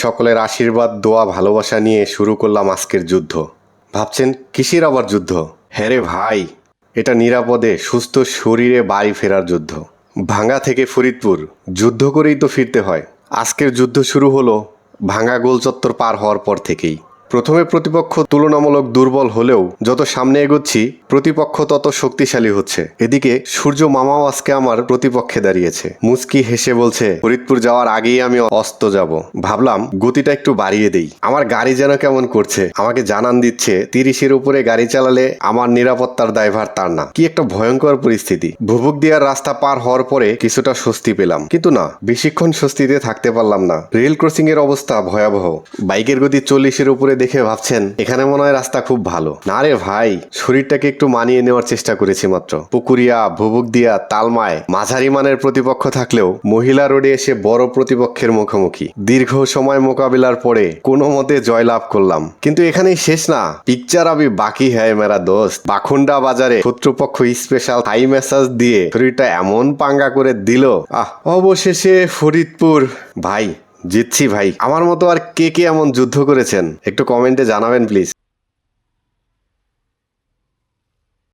সকলের আশীর্বাদ দোয়া ভালোবাসা নিয়ে শুরু করলাম আজকের যুদ্ধ। ভাবছেন কিসের আবার যুদ্ধ? হ্যাঁ রে ভাই, এটা নিরাপদে সুস্থ শরীরে বাড়ি ফেরার যুদ্ধ। ভাঙ্গা থেকে ফরিদপুর যুদ্ধ করেই তো ফিরতে হয়। আজকের যুদ্ধ শুরু হলো ভাঙ্গা গোল চত্বর পার হওয়ার পর থেকেই। প্রথমে প্রতিপক্ষ তুলনামূলক দুর্বল হলেও যত সামনে এগোচ্ছি প্রতিপক্ষ তত শক্তিশালী হচ্ছে। এদিকে সূর্য মামাও আজকে আমার প্রতিপক্ষে দাঁড়িয়েছে। মুচকি হেসে বলছে, ফরিদপুর যাওয়ার আগেই আমি অস্ত যাব। ভাবলাম গতিটা একটু বাড়িয়ে দেই। আমার গাড়ি যেন কেমন করছে, আমাকে জানান দিচ্ছে 30-এর উপরে গাড়ি চালালে আমার নিরাপত্তার দায়ভার তার না। কি একটা ভয়ঙ্কর পরিস্থিতি। ভুবুক দিয়ার রাস্তা পার হওয়ার পরে কিছুটা স্বস্তি পেলাম, কিন্তু না, বেশিক্ষণ স্বস্তিতে থাকতে পারলাম না। রেল ক্রসিং এর অবস্থা ভয়াবহ। বাইকের গতি 40-এর উপরে দেখে ভাবছেন এখানে মনে হয় রাস্তা খুব ভালো। না রে ভাই, শরীরটাকে একটু মানিয়ে নেওয়ার চেষ্টা করেছি মাত্র। পুকুরিয়া, ভুবুক দিয়া, তালমায় মাঝারি মানের প্রতিপক্ষ থাকলেও মহিলা রোডে এসে বড় প্রতিপক্ষের মুখোমুখি। দীর্ঘ সময় মোকাবিলার পরে কোনো মতে জয়লাভ করলাম। কিন্তু এখানেই শেষ না, পিকচার আবি বাকি হ্যায় মেরা দোস্ত। বাখুন্ডা বাজারে শত্রুপক্ষ স্পেশাল হাই মেসাজ দিয়ে শরীরটা এমন পাঙ্গা করে দিল। অবশেষে ফরিদপুর। ভাই জিতছি ভাই। আমার মতো আর কে কে এমন যুদ্ধ করেছেন একটু কমেন্টে জানাবেন প্লিজ।